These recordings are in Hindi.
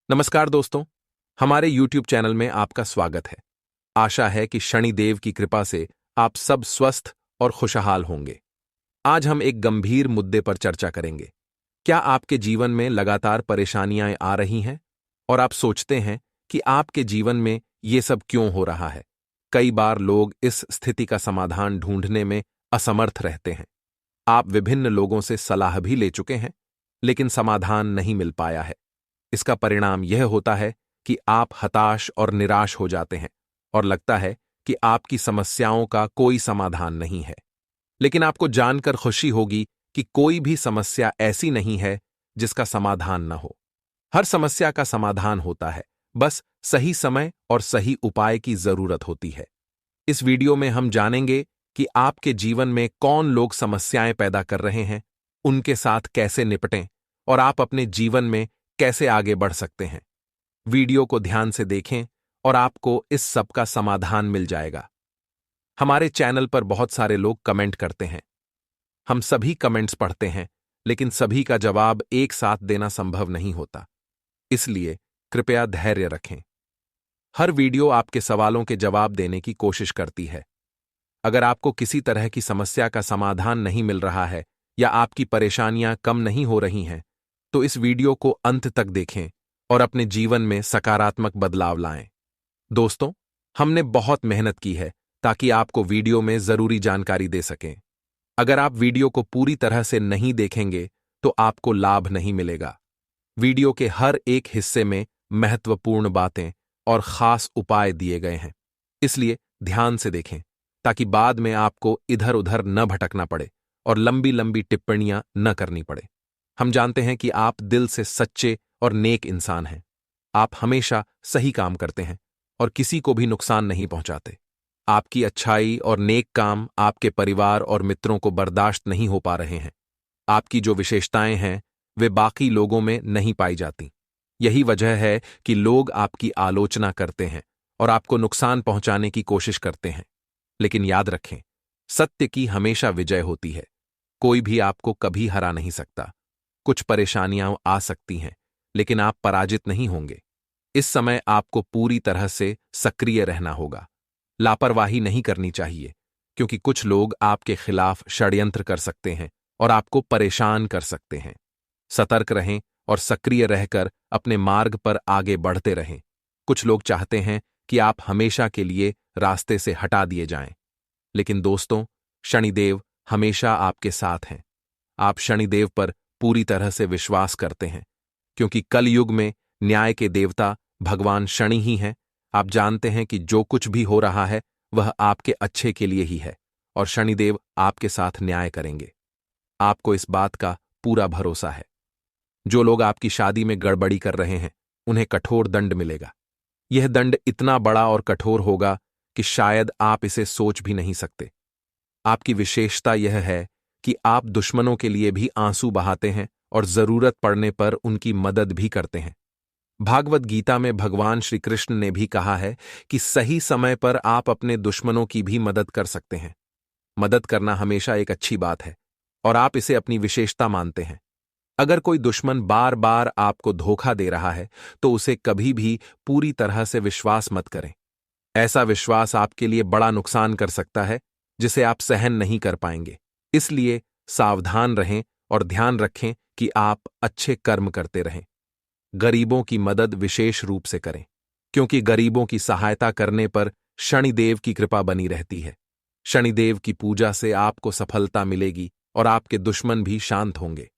नमस्कार दोस्तों, हमारे YouTube चैनल में आपका स्वागत है। आशा है कि शनिदेव की कृपा से आप सब स्वस्थ और खुशहाल होंगे। आज हम एक गंभीर मुद्दे पर चर्चा करेंगे। क्या आपके जीवन में लगातार परेशानियां आ रही हैं और आप सोचते हैं कि आपके जीवन में ये सब क्यों हो रहा है? कई बार लोग इस स्थिति का समाधान ढूंढने में असमर्थ रहते हैं। आप विभिन्न लोगों से सलाह भी ले चुके हैं, लेकिन समाधान नहीं मिल पाया है। इसका परिणाम यह होता है कि आप हताश और निराश हो जाते हैं और लगता है कि आपकी समस्याओं का कोई समाधान नहीं है। लेकिन आपको जानकर खुशी होगी कि कोई भी समस्या ऐसी नहीं है जिसका समाधान न हो। हर समस्या का समाधान होता है, बस सही समय और सही उपाय की जरूरत होती है। इस वीडियो में हम जानेंगे कि आपके जीवन में कौन लोग समस्याएं पैदा कर रहे हैं, उनके साथ कैसे निपटें और आप अपने जीवन में कैसे आगे बढ़ सकते हैं। वीडियो को ध्यान से देखें और आपको इस सब का समाधान मिल जाएगा। हमारे चैनल पर बहुत सारे लोग कमेंट करते हैं। हम सभी कमेंट्स पढ़ते हैं, लेकिन सभी का जवाब एक साथ देना संभव नहीं होता। इसलिए कृपया धैर्य रखें। हर वीडियो आपके सवालों के जवाब देने की कोशिश करती है। अगर आपको किसी तरह की समस्या का समाधान नहीं मिल रहा है या आपकी परेशानियां कम नहीं हो रही हैं, तो इस वीडियो को अंत तक देखें और अपने जीवन में सकारात्मक बदलाव लाएं। दोस्तों, हमने बहुत मेहनत की है ताकि आपको वीडियो में जरूरी जानकारी दे सकें। अगर आप वीडियो को पूरी तरह से नहीं देखेंगे तो आपको लाभ नहीं मिलेगा। वीडियो के हर एक हिस्से में महत्वपूर्ण बातें और खास उपाय दिए गए हैं, इसलिए ध्यान से देखें ताकि बाद में आपको इधर उधर न भटकना पड़े और लंबी लंबी टिप्पणियां न करनी पड़े। हम जानते हैं कि आप दिल से सच्चे और नेक इंसान हैं। आप हमेशा सही काम करते हैं और किसी को भी नुकसान नहीं पहुंचाते। आपकी अच्छाई और नेक काम आपके परिवार और मित्रों को बर्दाश्त नहीं हो पा रहे हैं। आपकी जो विशेषताएं हैं वे बाकी लोगों में नहीं पाई जाती। यही वजह है कि लोग आपकी आलोचना करते हैं और आपको नुकसान पहुंचाने की कोशिश करते हैं। लेकिन याद रखें, सत्य की हमेशा विजय होती है। कोई भी आपको कभी हरा नहीं सकता। कुछ परेशानियां आ सकती हैं, लेकिन आप पराजित नहीं होंगे। इस समय आपको पूरी तरह से सक्रिय रहना होगा। लापरवाही नहीं करनी चाहिए, क्योंकि कुछ लोग आपके खिलाफ षड्यंत्र कर सकते हैं और आपको परेशान कर सकते हैं। सतर्क रहें और सक्रिय रहकर अपने मार्ग पर आगे बढ़ते रहें। कुछ लोग चाहते हैं कि आप हमेशा के लिए रास्ते से हटा दिए जाएं। लेकिन दोस्तों, शनिदेव हमेशा आपके साथ हैं। आप शनिदेव पर पूरी तरह से विश्वास करते हैं, क्योंकि कल युग में न्याय के देवता भगवान शनि ही हैं। आप जानते हैं कि जो कुछ भी हो रहा है वह आपके अच्छे के लिए ही है और शनिदेव आपके साथ न्याय करेंगे। आपको इस बात का पूरा भरोसा है। जो लोग आपकी शादी में गड़बड़ी कर रहे हैं, उन्हें कठोर दंड मिलेगा। यह दंड इतना बड़ा और कठोर होगा कि शायद आप इसे सोच भी नहीं सकते। आपकी विशेषता यह है कि आप दुश्मनों के लिए भी आंसू बहाते हैं और जरूरत पड़ने पर उनकी मदद भी करते हैं। भागवत गीता में भगवान श्री कृष्ण ने भी कहा है कि सही समय पर आप अपने दुश्मनों की भी मदद कर सकते हैं। मदद करना हमेशा एक अच्छी बात है और आप इसे अपनी विशेषता मानते हैं। अगर कोई दुश्मन बार बार आपको धोखा दे रहा है तो उसे कभी भी पूरी तरह से विश्वास मत करें। ऐसा विश्वास आपके लिए बड़ा नुकसान कर सकता है, जिसे आप सहन नहीं कर पाएंगे। इसलिए सावधान रहें और ध्यान रखें कि आप अच्छे कर्म करते रहें। गरीबों की मदद विशेष रूप से करें, क्योंकि गरीबों की सहायता करने पर शनिदेव की कृपा बनी रहती है। शनिदेव की पूजा से आपको सफलता मिलेगी और आपके दुश्मन भी शांत होंगे।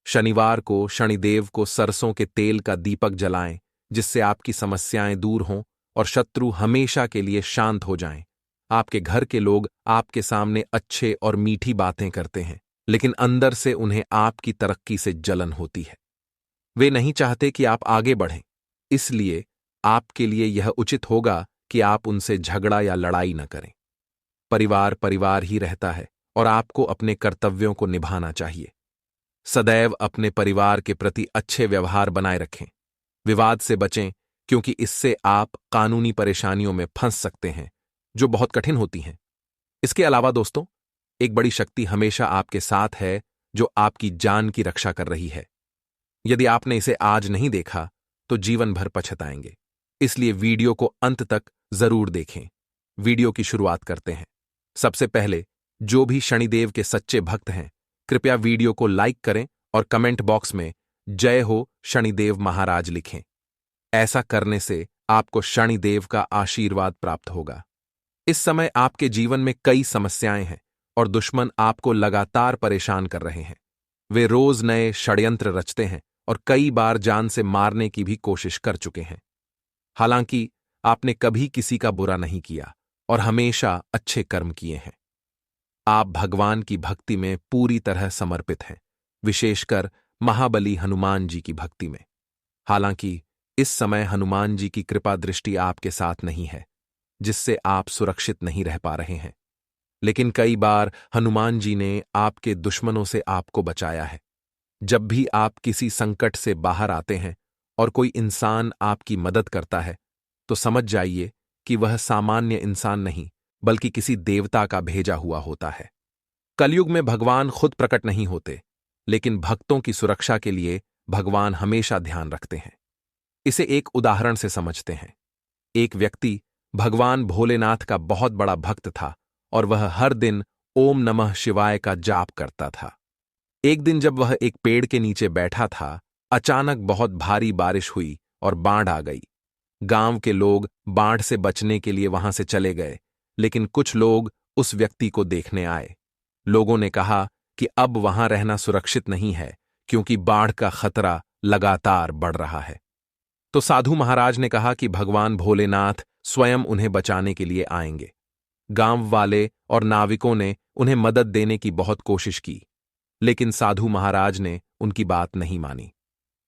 शनिवार को शनिदेव को सरसों के तेल का दीपक जलाएं, जिससे आपकी समस्याएं दूर हों और शत्रु हमेशा के लिए शांत हो जाएं। आपके घर के लोग आपके सामने अच्छे और मीठी बातें करते हैं, लेकिन अंदर से उन्हें आपकी तरक्की से जलन होती है। वे नहीं चाहते कि आप आगे बढ़ें, इसलिए आपके लिए यह उचित होगा कि आप उनसे झगड़ा या लड़ाई न करें। परिवार परिवार ही रहता है और आपको अपने कर्तव्यों को निभाना चाहिए। सदैव अपने परिवार के प्रति अच्छे व्यवहार बनाए रखें। विवाद से बचें, क्योंकि इससे आप कानूनी परेशानियों में फंस सकते हैं, जो बहुत कठिन होती हैं। इसके अलावा दोस्तों, एक बड़ी शक्ति हमेशा आपके साथ है, जो आपकी जान की रक्षा कर रही है। यदि आपने इसे आज नहीं देखा, तो जीवन भर पछताएंगे। इसलिए वीडियो को अंत तक जरूर देखें। वीडियो की शुरुआत करते हैं। सबसे पहले जो भी शनिदेव के सच्चे भक्त हैं, कृपया वीडियो को लाइक करें और कमेंट बॉक्स में जय हो शनिदेव महाराज लिखें। ऐसा करने से आपको शनिदेव का आशीर्वाद प्राप्त होगा। इस समय आपके जीवन में कई समस्याएं हैं और दुश्मन आपको लगातार परेशान कर रहे हैं। वे रोज नए षड्यंत्र रचते हैं और कई बार जान से मारने की भी कोशिश कर चुके हैं। हालांकि आपने कभी किसी का बुरा नहीं किया और हमेशा अच्छे कर्म किए हैं। आप भगवान की भक्ति में पूरी तरह समर्पित हैं, विशेषकर महाबली हनुमान जी की भक्ति में। हालांकि इस समय हनुमान जी की कृपा दृष्टि आपके साथ नहीं है, जिससे आप सुरक्षित नहीं रह पा रहे हैं। लेकिन कई बार हनुमान जी ने आपके दुश्मनों से आपको बचाया है। जब भी आप किसी संकट से बाहर आते हैं और कोई इंसान आपकी मदद करता है, तो समझ जाइए कि वह सामान्य इंसान नहीं, बल्कि किसी देवता का भेजा हुआ होता है। कलयुग में भगवान खुद प्रकट नहीं होते, लेकिन भक्तों की सुरक्षा के लिए भगवान हमेशा ध्यान रखते हैं। इसे एक उदाहरण से समझते हैं। एक व्यक्ति भगवान भोलेनाथ का बहुत बड़ा भक्त था और वह हर दिन ओम नमः शिवाय का जाप करता था। एक दिन जब वह एक पेड़ के नीचे बैठा था, अचानक बहुत भारी बारिश हुई और बाढ़ आ गई। गांव के लोग बाढ़ से बचने के लिए वहां से चले गए, लेकिन कुछ लोग उस व्यक्ति को देखने आए। लोगों ने कहा कि अब वहां रहना सुरक्षित नहीं है, क्योंकि बाढ़ का खतरा लगातार बढ़ रहा है। तो साधु महाराज ने कहा कि भगवान भोलेनाथ स्वयं उन्हें बचाने के लिए आएंगे। गांव वाले और नाविकों ने उन्हें मदद देने की बहुत कोशिश की, लेकिन साधु महाराज ने उनकी बात नहीं मानी।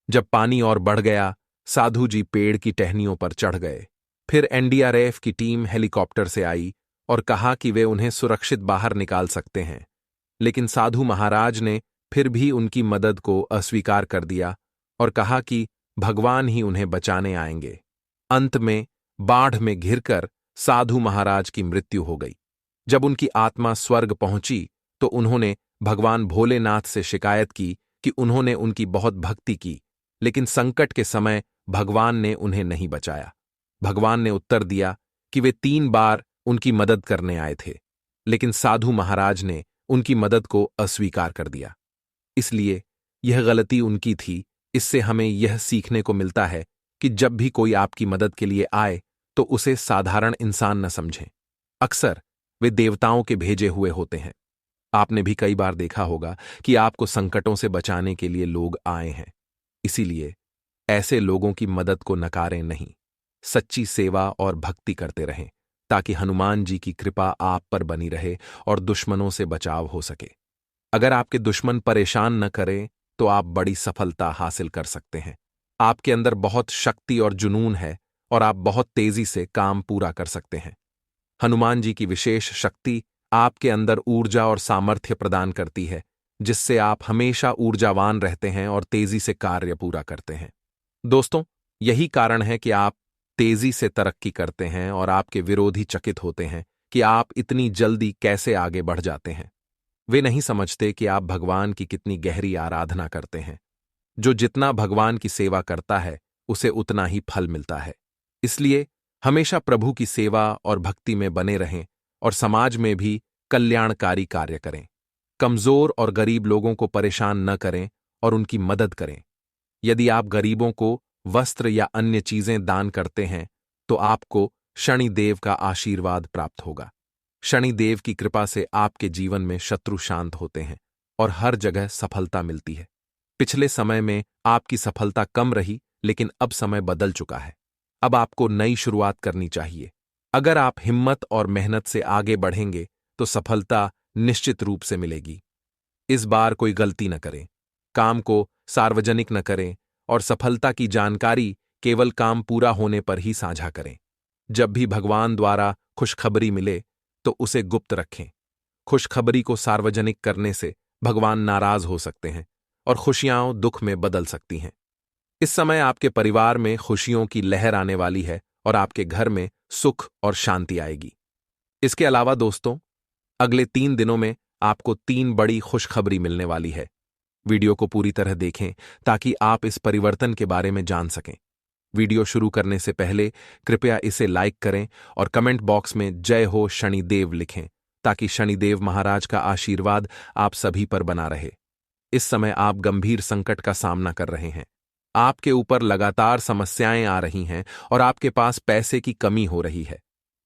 जब पानी और बढ़ गया, साधु जी पेड़ की टहनियों पर चढ़ गए। फिर एनडीआरएफ की टीम हेलीकॉप्टर से आई और कहा कि वे उन्हें सुरक्षित बाहर निकाल सकते हैं, लेकिन साधु महाराज ने फिर भी उनकी मदद को अस्वीकार कर दिया और कहा कि भगवान ही उन्हें बचाने आएंगे। अंत में बाढ़ में घिरकर साधु महाराज की मृत्यु हो गई। जब उनकी आत्मा स्वर्ग पहुंची तो उन्होंने भगवान भोलेनाथ से शिकायत की कि उन्होंने उनकी बहुत भक्ति की, लेकिन संकट के समय भगवान ने उन्हें नहीं बचाया। भगवान ने उत्तर दिया कि वे 3 बार उनकी मदद करने आए थे, लेकिन साधु महाराज ने उनकी मदद को अस्वीकार कर दिया। इसलिए यह गलती उनकी थी। इससे हमें यह सीखने को मिलता है कि जब भी कोई आपकी मदद के लिए आए तो उसे साधारण इंसान न समझें। अक्सर वे देवताओं के भेजे हुए होते हैं। आपने भी कई बार देखा होगा कि आपको संकटों से बचाने के लिए लोग आए हैं। इसीलिए ऐसे लोगों की मदद को नकारें नहीं, सच्ची सेवा और भक्ति करते रहें, ताकि हनुमान जी की कृपा आप पर बनी रहे और दुश्मनों से बचाव हो सके। अगर आपके दुश्मन परेशान न करें तो आप बड़ी सफलता हासिल कर सकते हैं। आपके अंदर बहुत शक्ति और जुनून है और आप बहुत तेजी से काम पूरा कर सकते हैं। हनुमान जी की विशेष शक्ति आपके अंदर ऊर्जा और सामर्थ्य प्रदान करती है, जिससे आप हमेशा ऊर्जावान रहते हैं और तेजी से कार्य पूरा करते हैं। दोस्तों, यही कारण है कि आप तेजी से तरक्की करते हैं और आपके विरोधी चकित होते हैं कि आप इतनी जल्दी कैसे आगे बढ़ जाते हैं। वे नहीं समझते कि आप भगवान की कितनी गहरी आराधना करते हैं। जो जितना भगवान की सेवा करता है, उसे उतना ही फल मिलता है। इसलिए हमेशा प्रभु की सेवा और भक्ति में बने रहें और समाज में भी कल्याणकारी कार्य करें। कमजोर और गरीब लोगों को परेशान न करें और उनकी मदद करें। यदि आप गरीबों को वस्त्र या अन्य चीजें दान करते हैं, तो आपको शनिदेव का आशीर्वाद प्राप्त होगा। शनिदेव की कृपा से आपके जीवन में शत्रु शांत होते हैं और हर जगह सफलता मिलती है। पिछले समय में आपकी सफलता कम रही, लेकिन अब समय बदल चुका है। अब आपको नई शुरुआत करनी चाहिए। अगर आप हिम्मत और मेहनत से आगे बढ़ेंगे तो सफलता निश्चित रूप से मिलेगी। इस बार कोई गलती न करें, काम को सार्वजनिक न करें और सफलता की जानकारी केवल काम पूरा होने पर ही साझा करें। जब भी भगवान द्वारा खुशखबरी मिले तो उसे गुप्त रखें। खुशखबरी को सार्वजनिक करने से भगवान नाराज हो सकते हैं और खुशियां दुख में बदल सकती हैं। इस समय आपके परिवार में खुशियों की लहर आने वाली है और आपके घर में सुख और शांति आएगी। इसके अलावा दोस्तों, अगले 3 दिनों में आपको 3 बड़ी खुशखबरी मिलने वाली है। वीडियो को पूरी तरह देखें ताकि आप इस परिवर्तन के बारे में जान सकें। वीडियो शुरू करने से पहले कृपया इसे लाइक करें और कमेंट बॉक्स में जय हो शनिदेव लिखें, ताकि शनिदेव महाराज का आशीर्वाद आप सभी पर बना रहे। इस समय आप गंभीर संकट का सामना कर रहे हैं। आपके ऊपर लगातार समस्याएं आ रही हैं और आपके पास पैसे की कमी हो रही है।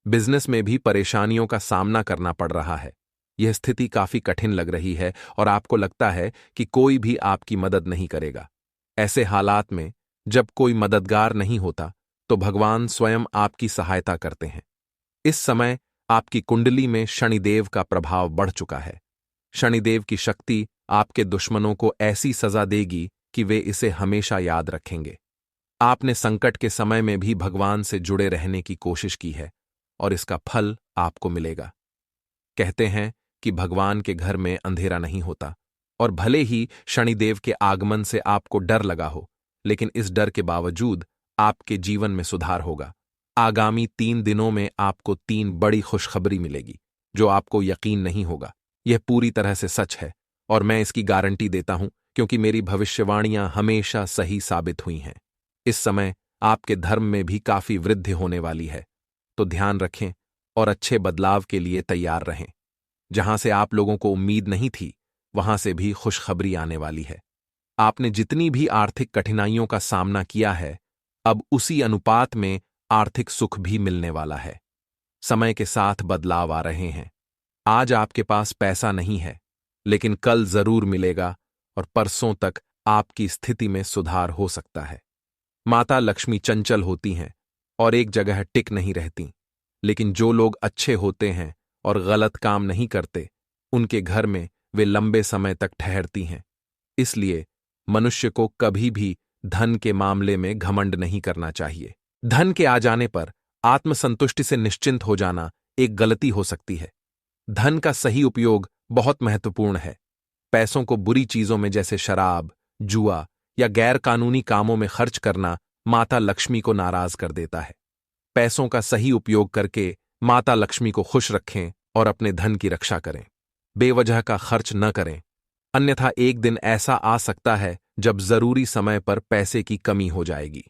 बिजनेस में भी परेशानियों का सामना करना पड़ रहा है। यह स्थिति काफी कठिन लग रही है और आपको लगता है कि कोई भी आपकी मदद नहीं करेगा। ऐसे हालात में जब कोई मददगार नहीं होता तो भगवान स्वयं आपकी सहायता करते हैं। इस समय आपकी कुंडली में शनिदेव का प्रभाव बढ़ चुका है। शनिदेव की शक्ति आपके दुश्मनों को ऐसी सजा देगी कि वे इसे हमेशा याद रखेंगे। आपने संकट के समय में भी भगवान से जुड़े रहने की कोशिश की है और इसका फल आपको मिलेगा। कहते हैं कि भगवान के घर में अंधेरा नहीं होता, और भले ही शनिदेव के आगमन से आपको डर लगा हो, लेकिन इस डर के बावजूद आपके जीवन में सुधार होगा। आगामी 3 दिनों में आपको 3 बड़ी खुशखबरी मिलेगी जो आपको यकीन नहीं होगा। यह पूरी तरह से सच है और मैं इसकी गारंटी देता हूं क्योंकि मेरी भविष्यवाणियां हमेशा सही साबित हुई हैं। इस समय आपके धर्म में भी काफी वृद्धि होने वाली है, तो ध्यान रखें और अच्छे बदलाव के लिए तैयार रहें। जहां से आप लोगों को उम्मीद नहीं थी, वहां से भी खुशखबरी आने वाली है। आपने जितनी भी आर्थिक कठिनाइयों का सामना किया है, अब उसी अनुपात में आर्थिक सुख भी मिलने वाला है। समय के साथ बदलाव आ रहे हैं। आज आपके पास पैसा नहीं है, लेकिन कल जरूर मिलेगा और परसों तक आपकी स्थिति में सुधार हो सकता है। माता लक्ष्मी चंचल होती हैं और एक जगह टिक नहीं रहती, लेकिन जो लोग अच्छे होते हैं और गलत काम नहीं करते, उनके घर में वे लंबे समय तक ठहरती हैं। इसलिए मनुष्य को कभी भी धन के मामले में घमंड नहीं करना चाहिए। धन के आ जाने पर आत्मसंतुष्टि से निश्चिंत हो जाना एक गलती हो सकती है। धन का सही उपयोग बहुत महत्वपूर्ण है। पैसों को बुरी चीजों में जैसे शराब, जुआ या गैर कानूनी कामों में खर्च करना माता लक्ष्मी को नाराज कर देता है। पैसों का सही उपयोग करके माता लक्ष्मी को खुश रखें और अपने धन की रक्षा करें। बेवजह का खर्च न करें, अन्यथा एक दिन ऐसा आ सकता है जब जरूरी समय पर पैसे की कमी हो जाएगी।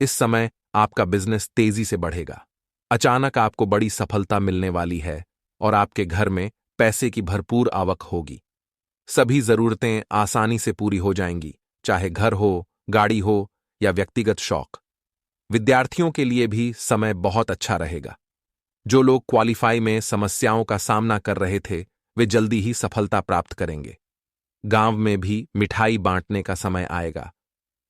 इस समय आपका बिजनेस तेजी से बढ़ेगा। अचानक आपको बड़ी सफलता मिलने वाली है और आपके घर में पैसे की भरपूर आवक होगी। सभी जरूरतें आसानी से पूरी हो जाएंगी, चाहे घर हो, गाड़ी हो या व्यक्तिगत शौक। विद्यार्थियों के लिए भी समय बहुत अच्छा रहेगा। जो लोग क्वालिफाई में समस्याओं का सामना कर रहे थे, वे जल्दी ही सफलता प्राप्त करेंगे। गांव में भी मिठाई बांटने का समय आएगा।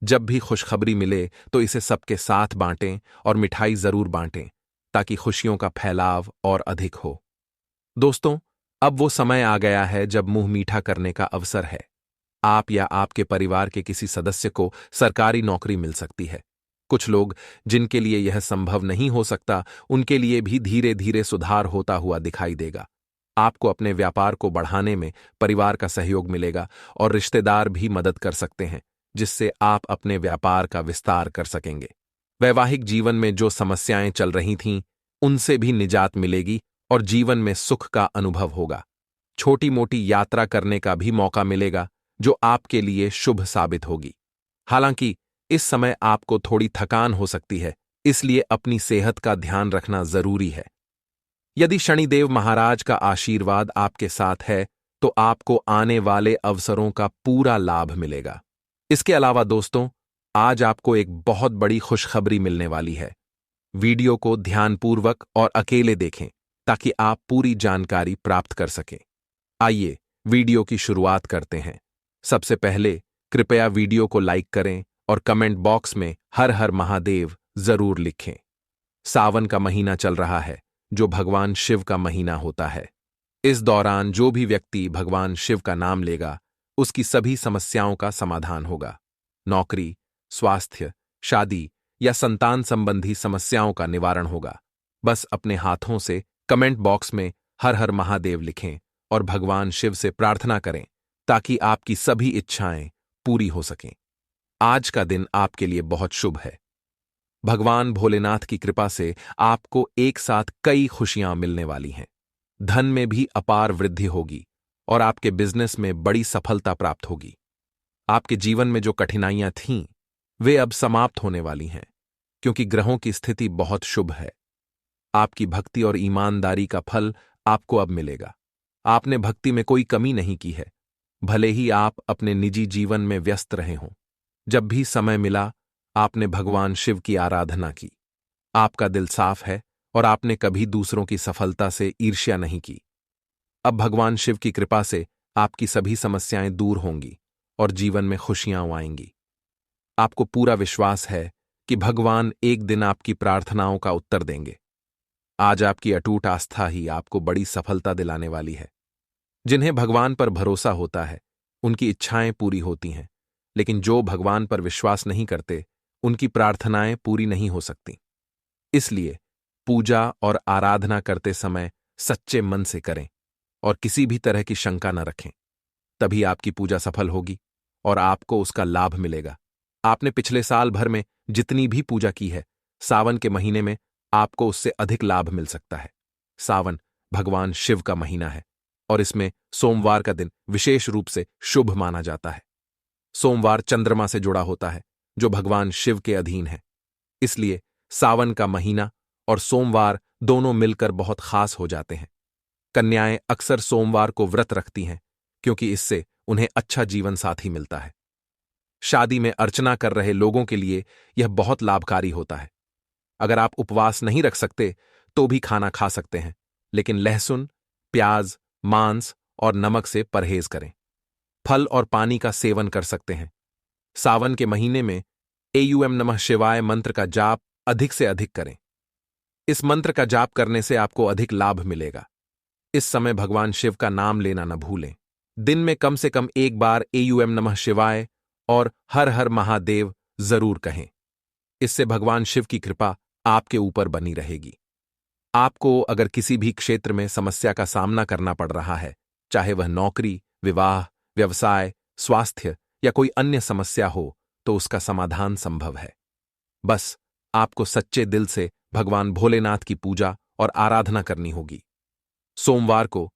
जब भी खुशखबरी मिले तो इसे सबके साथ बांटें और मिठाई जरूर बांटें, ताकि खुशियों का फैलाव और अधिक हो। दोस्तों, अब वो समय आ गया है जब मुंह मीठा करने का अवसर है। आप या आपके परिवार के किसी सदस्य को सरकारी नौकरी मिल सकती है। कुछ लोग जिनके लिए यह संभव नहीं हो सकता, उनके लिए भी धीरे धीरे सुधार होता हुआ दिखाई देगा। आपको अपने व्यापार को बढ़ाने में परिवार का सहयोग मिलेगा और रिश्तेदार भी मदद कर सकते हैं, जिससे आप अपने व्यापार का विस्तार कर सकेंगे। वैवाहिक जीवन में जो समस्याएं चल रही थीं, उनसे भी निजात मिलेगी और जीवन में सुख का अनुभव होगा। छोटी मोटी यात्रा करने का भी मौका मिलेगा, जो आपके लिए शुभ साबित होगी। हालांकि इस समय आपको थोड़ी थकान हो सकती है, इसलिए अपनी सेहत का ध्यान रखना जरूरी है। यदि शनिदेव महाराज का आशीर्वाद आपके साथ है, तो आपको आने वाले अवसरों का पूरा लाभ मिलेगा। इसके अलावा दोस्तों, आज आपको एक बहुत बड़ी खुशखबरी मिलने वाली है। वीडियो को ध्यानपूर्वक और अकेले देखें ताकि आप पूरी जानकारी प्राप्त कर सकें। आइए वीडियो की शुरुआत करते हैं। सबसे पहले कृपया वीडियो को लाइक करें और कमेंट बॉक्स में हर हर महादेव जरूर लिखें। सावन का महीना चल रहा है, जो भगवान शिव का महीना होता है। इस दौरान जो भी व्यक्ति भगवान शिव का नाम लेगा, उसकी सभी समस्याओं का समाधान होगा। नौकरी, स्वास्थ्य, शादी या संतान संबंधी समस्याओं का निवारण होगा। बस अपने हाथों से कमेंट बॉक्स में हर हर महादेव लिखें और भगवान शिव से प्रार्थना करें ताकि आपकी सभी इच्छाएं पूरी हो सकें। आज का दिन आपके लिए बहुत शुभ है। भगवान भोलेनाथ की कृपा से आपको एक साथ कई खुशियां मिलने वाली हैं। धन में भी अपार वृद्धि होगी और आपके बिजनेस में बड़ी सफलता प्राप्त होगी। आपके जीवन में जो कठिनाइयां थीं, वे अब समाप्त होने वाली हैं। क्योंकि ग्रहों की स्थिति बहुत शुभ है। आपकी भक्ति और ईमानदारी का फल आपको अब मिलेगा। आपने भक्ति में कोई कमी नहीं की है, भले ही आप अपने निजी जीवन में व्यस्त रहे हों। जब भी समय मिला, आपने भगवान शिव की आराधना की। आपका दिल साफ है और आपने कभी दूसरों की सफलता से ईर्ष्या नहीं की। अब भगवान शिव की कृपा से आपकी सभी समस्याएं दूर होंगी और जीवन में खुशियां आएंगी। आपको पूरा विश्वास है कि भगवान एक दिन आपकी प्रार्थनाओं का उत्तर देंगे। आज आपकी अटूट आस्था ही आपको बड़ी सफलता दिलाने वाली है। जिन्हें भगवान पर भरोसा होता है, उनकी इच्छाएं पूरी होती हैं, लेकिन जो भगवान पर विश्वास नहीं करते, उनकी प्रार्थनाएं पूरी नहीं हो सकती। इसलिए पूजा और आराधना करते समय सच्चे मन से करें और किसी भी तरह की शंका न रखें। तभी आपकी पूजा सफल होगी और आपको उसका लाभ मिलेगा। आपने पिछले साल भर में जितनी भी पूजा की है, सावन के महीने में आपको उससे अधिक लाभ मिल सकता है। सावन भगवान शिव का महीना है और इसमें सोमवार का दिन विशेष रूप से शुभ माना जाता है। सोमवार चंद्रमा से जुड़ा होता है, जो भगवान शिव के अधीन है। इसलिए सावन का महीना और सोमवार दोनों मिलकर बहुत खास हो जाते हैं। कन्याएं अक्सर सोमवार को व्रत रखती हैं, क्योंकि इससे उन्हें अच्छा जीवन साथी मिलता है। शादी में अर्चना कर रहे लोगों के लिए यह बहुत लाभकारी होता है। अगर आप उपवास नहीं रख सकते तो भी खाना खा सकते हैं, लेकिन लहसुन, प्याज, मांस और नमक से परहेज करें। फल और पानी का सेवन कर सकते हैं। सावन के महीने में एयूएम नमः शिवाय मंत्र का जाप अधिक से अधिक करें। इस मंत्र का जाप करने से आपको अधिक लाभ मिलेगा। इस समय भगवान शिव का नाम लेना न भूलें। दिन में कम से कम एक बार एयूएम नमः शिवाय और हर हर महादेव जरूर कहें। इससे भगवान शिव की कृपा आपके ऊपर बनी रहेगी। आपको अगर किसी भी क्षेत्र में समस्या का सामना करना पड़ रहा है, चाहे वह नौकरी, विवाह, व्यवसाय, स्वास्थ्य या कोई अन्य समस्या हो, तो उसका समाधान संभव है। बस आपको सच्चे दिल से भगवान भोलेनाथ की पूजा और आराधना करनी होगी। सोमवार को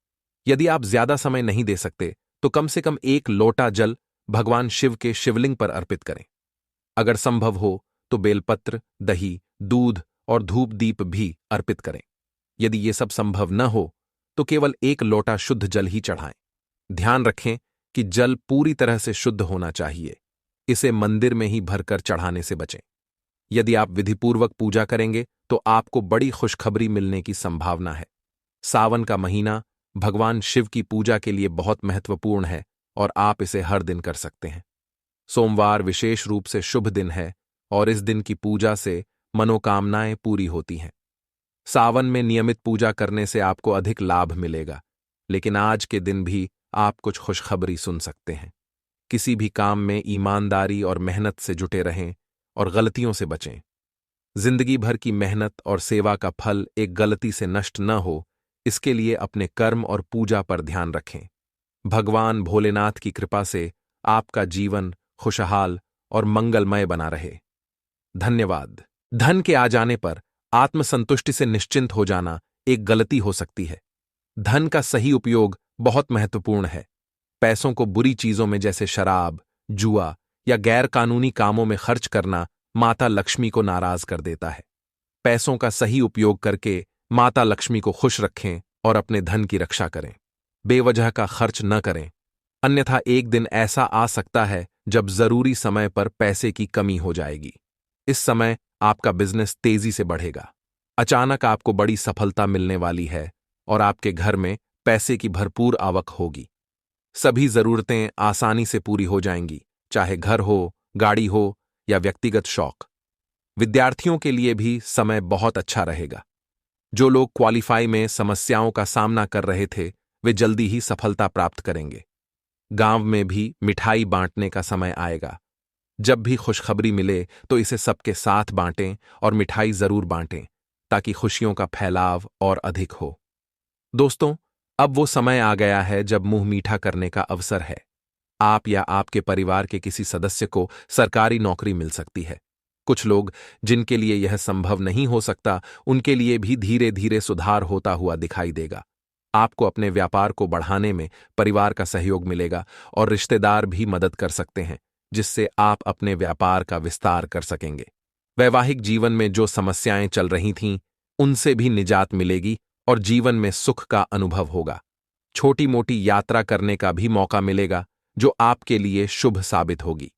यदि आप ज्यादा समय नहीं दे सकते, तो कम से कम 1 लोटा जल भगवान शिव के शिवलिंग पर अर्पित करें। अगर संभव हो तो बेलपत्र, दही, दूध और धूप दीप भी अर्पित करें। यदि ये सब संभव न हो तो केवल 1 लोटा शुद्ध जल ही चढ़ाएं। ध्यान रखें कि जल पूरी तरह से शुद्ध होना चाहिए। इसे मंदिर में ही भरकर चढ़ाने से बचें। यदि आप विधिपूर्वक पूजा करेंगे तो आपको बड़ी खुशखबरी मिलने की संभावना है। सावन का महीना भगवान शिव की पूजा के लिए बहुत महत्वपूर्ण है और आप इसे हर दिन कर सकते हैं। सोमवार विशेष रूप से शुभ दिन है और इस दिन की पूजा से मनोकामनाएं पूरी होती हैं। सावन में नियमित पूजा करने से आपको अधिक लाभ मिलेगा, लेकिन आज के दिन भी आप कुछ खुशखबरी सुन सकते हैं। किसी भी काम में ईमानदारी और मेहनत से जुटे रहें और गलतियों से बचें। जिंदगी भर की मेहनत और सेवा का फल एक गलती से नष्ट न हो, इसके लिए अपने कर्म और पूजा पर ध्यान रखें। भगवान भोलेनाथ की कृपा से आपका जीवन खुशहाल और मंगलमय बना रहे। धन्यवाद। धन के आ जाने पर आत्मसंतुष्टि से निश्चिंत हो जाना एक गलती हो सकती है। धन का सही उपयोग बहुत महत्वपूर्ण है। पैसों को बुरी चीजों में जैसे शराब, जुआ या गैर कानूनी कामों में खर्च करना माता लक्ष्मी को नाराज कर देता है। पैसों का सही उपयोग करके माता लक्ष्मी को खुश रखें और अपने धन की रक्षा करें। बेवजह का खर्च न करें, अन्यथा एक दिन ऐसा आ सकता है जब जरूरी समय पर पैसे की कमी हो जाएगी। इस समय आपका बिजनेस तेजी से बढ़ेगा। अचानक आपको बड़ी सफलता मिलने वाली है और आपके घर में पैसे की भरपूर आवक होगी। सभी जरूरतें आसानी से पूरी हो जाएंगी, चाहे घर हो, गाड़ी हो या व्यक्तिगत शौक। विद्यार्थियों के लिए भी समय बहुत अच्छा रहेगा। जो लोग क्वालिफाई में समस्याओं का सामना कर रहे थे, वे जल्दी ही सफलता प्राप्त करेंगे। गांव में भी मिठाई बांटने का समय आएगा। जब भी खुशखबरी मिले तो इसे सबके साथ बांटें और मिठाई जरूर बांटें, ताकि खुशियों का फैलाव और अधिक हो। दोस्तों, अब वो समय आ गया है जब मुंह मीठा करने का अवसर है। आप या आपके परिवार के किसी सदस्य को सरकारी नौकरी मिल सकती है। कुछ लोग जिनके लिए यह संभव नहीं हो सकता, उनके लिए भी धीरे धीरे सुधार होता हुआ दिखाई देगा। आपको अपने व्यापार को बढ़ाने में परिवार का सहयोग मिलेगा और रिश्तेदार भी मदद कर सकते हैं, जिससे आप अपने व्यापार का विस्तार कर सकेंगे। वैवाहिक जीवन में जो समस्याएं चल रही थीं, उनसे भी निजात मिलेगी और जीवन में सुख का अनुभव होगा। छोटी मोटी यात्रा करने का भी मौका मिलेगा, जो आपके लिए शुभ साबित होगी।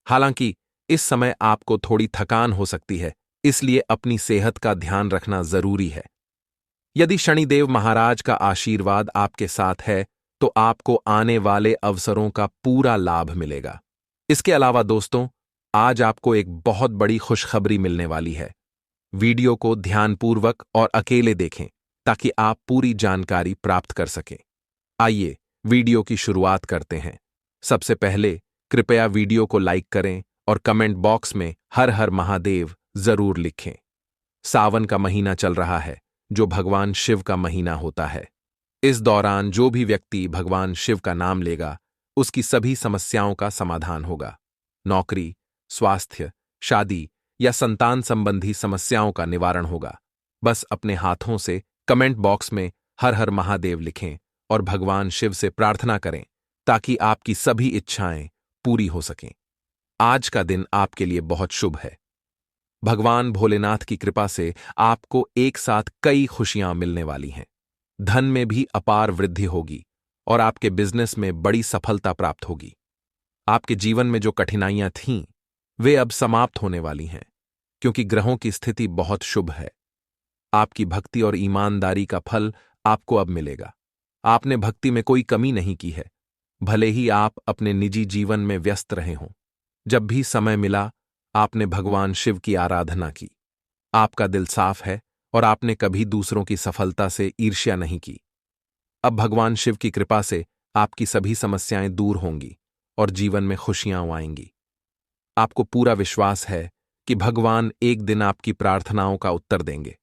हालांकि इस समय आपको थोड़ी थकान हो सकती है, इसलिए अपनी सेहत का ध्यान रखना जरूरी है। यदि शनिदेव महाराज का आशीर्वाद आपके साथ है, तो आपको आने वाले अवसरों का पूरा लाभ मिलेगा। इसके अलावा दोस्तों, आज आपको एक बहुत बड़ी खुशखबरी मिलने वाली है। वीडियो को ध्यानपूर्वक और अकेले देखें ताकि आप पूरी जानकारी प्राप्त कर सकें। आइए वीडियो की शुरुआत करते हैं। सबसे पहले कृपया वीडियो को लाइक करें और कमेंट बॉक्स में हर हर महादेव जरूर लिखें। सावन का महीना चल रहा है, जो भगवान शिव का महीना होता है। इस दौरान जो भी व्यक्ति भगवान शिव का नाम लेगा, उसकी सभी समस्याओं का समाधान होगा। नौकरी, स्वास्थ्य, शादी या संतान संबंधी समस्याओं का निवारण होगा। बस अपने हाथों से कमेंट बॉक्स में हर हर महादेव लिखें और भगवान शिव से प्रार्थना करें ताकि आपकी सभी इच्छाएं पूरी हो सकें। आज का दिन आपके लिए बहुत शुभ है। भगवान भोलेनाथ की कृपा से आपको एक साथ कई खुशियां मिलने वाली हैं। धन में भी अपार वृद्धि होगी और आपके बिजनेस में बड़ी सफलता प्राप्त होगी। आपके जीवन में जो कठिनाइयां थीं, वे अब समाप्त होने वाली हैं, क्योंकि ग्रहों की स्थिति बहुत शुभ है। आपकी भक्ति और ईमानदारी का फल आपको अब मिलेगा। आपने भक्ति में कोई कमी नहीं की है, भले ही आप अपने निजी जीवन में व्यस्त रहे हों। जब भी समय मिला, आपने भगवान शिव की आराधना की। आपका दिल साफ है और आपने कभी दूसरों की सफलता से ईर्ष्या नहीं की। अब भगवान शिव की कृपा से आपकी सभी समस्याएं दूर होंगी और जीवन में खुशियां आएंगी। आपको पूरा विश्वास है कि भगवान एक दिन आपकी प्रार्थनाओं का उत्तर देंगे।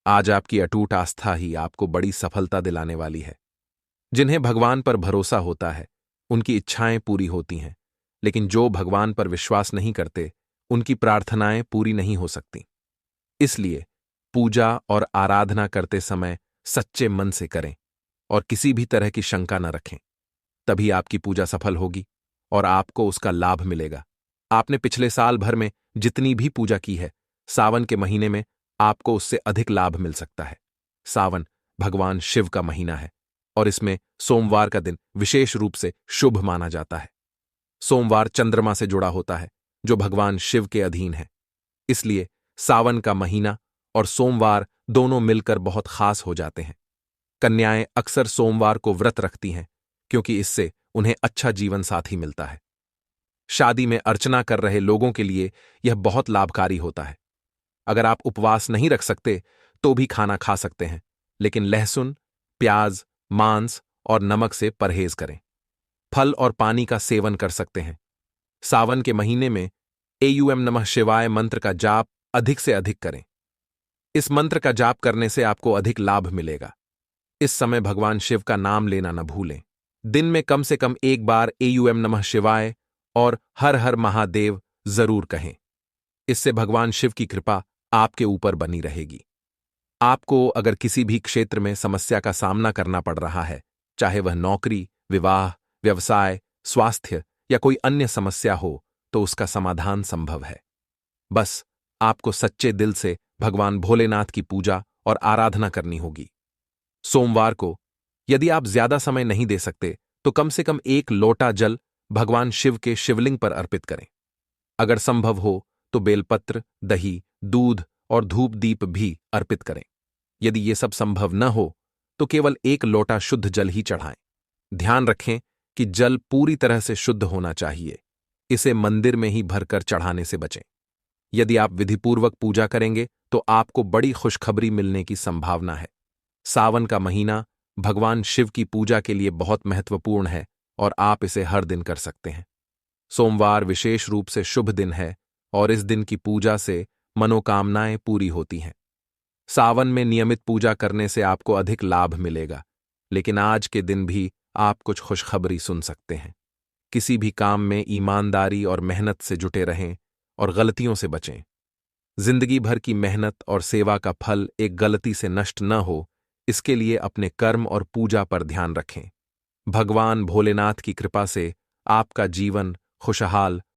आज आपकी अटूट आस्था ही आपको बड़ी सफलता दिलाने वाली है। जिन्हें भगवान पर भरोसा होता है, उनकी इच्छाएं पूरी होती हैं, लेकिन जो भगवान पर विश्वास नहीं करते, उनकी प्रार्थनाएं पूरी नहीं हो सकती। इसलिए पूजा और आराधना करते समय सच्चे मन से करें और किसी भी तरह की शंका न रखें। तभी आपकी पूजा सफल होगी और आपको उसका लाभ मिलेगा। आपने पिछले साल भर में जितनी भी पूजा की है, सावन के महीने में आपको उससे अधिक लाभ मिल सकता है। सावन भगवान शिव का महीना है और इसमें सोमवार का दिन विशेष रूप से शुभ माना जाता है। सोमवार चंद्रमा से जुड़ा होता है, जो भगवान शिव के अधीन है। इसलिए सावन का महीना और सोमवार दोनों मिलकर बहुत खास हो जाते हैं। कन्याएं अक्सर सोमवार को व्रत रखती हैं, क्योंकि इससे उन्हें अच्छा जीवन साथी मिलता है। शादी में अर्चना कर रहे लोगों के लिए यह बहुत लाभकारी होता है। अगर आप उपवास नहीं रख सकते, तो भी खाना खा सकते हैं, लेकिन लहसुन, प्याज, मांस और नमक से परहेज करें। फल और पानी का सेवन कर सकते हैं। सावन के महीने में एयूएम नमः शिवाय मंत्र का जाप अधिक से अधिक करें। इस मंत्र का जाप करने से आपको अधिक लाभ मिलेगा। इस समय भगवान शिव का नाम लेना न भूलें। दिन में कम से कम एक बार एयूएम नमः शिवाय और हर हर महादेव जरूर कहें। इससे भगवान शिव की कृपा आपके ऊपर बनी रहेगी। आपको अगर किसी भी क्षेत्र में समस्या का सामना करना पड़ रहा है, चाहे वह नौकरी, विवाह, व्यवसाय, स्वास्थ्य या कोई अन्य समस्या हो, तो उसका समाधान संभव है। बस आपको सच्चे दिल से भगवान भोलेनाथ की पूजा और आराधना करनी होगी। सोमवार को यदि आप ज्यादा समय नहीं दे सकते, तो कम से कम एक लोटा जल भगवान शिव के शिवलिंग पर अर्पित करें। अगर संभव हो तो बेलपत्र, दही, दूध और धूप दीप भी अर्पित करें। यदि ये सब संभव न हो, तो केवल एक लोटा शुद्ध जल ही चढ़ाएं। ध्यान रखें कि जल पूरी तरह से शुद्ध होना चाहिए। इसे मंदिर में ही भरकर चढ़ाने से बचें। यदि आप विधिपूर्वक पूजा करेंगे, तो आपको बड़ी खुशखबरी मिलने की संभावना है। सावन का महीना भगवान शिव की पूजा के लिए बहुत महत्वपूर्ण है और आप इसे हर दिन कर सकते हैं। सोमवार विशेष रूप से शुभ दिन है और इस दिन की पूजा से मनोकामनाएं पूरी होती हैं। सावन में नियमित पूजा करने से आपको अधिक लाभ मिलेगा, लेकिन आज के दिन भी आप कुछ खुशखबरी सुन सकते हैं। किसी भी काम में ईमानदारी और मेहनत से जुटे रहें और गलतियों से बचें। जिंदगी भर की मेहनत और सेवा का फल एक गलती से नष्ट न हो, इसके लिए अपने कर्म और पूजा पर ध्यान रखें। भगवान भोलेनाथ की कृपा से आपका जीवन खुशहाल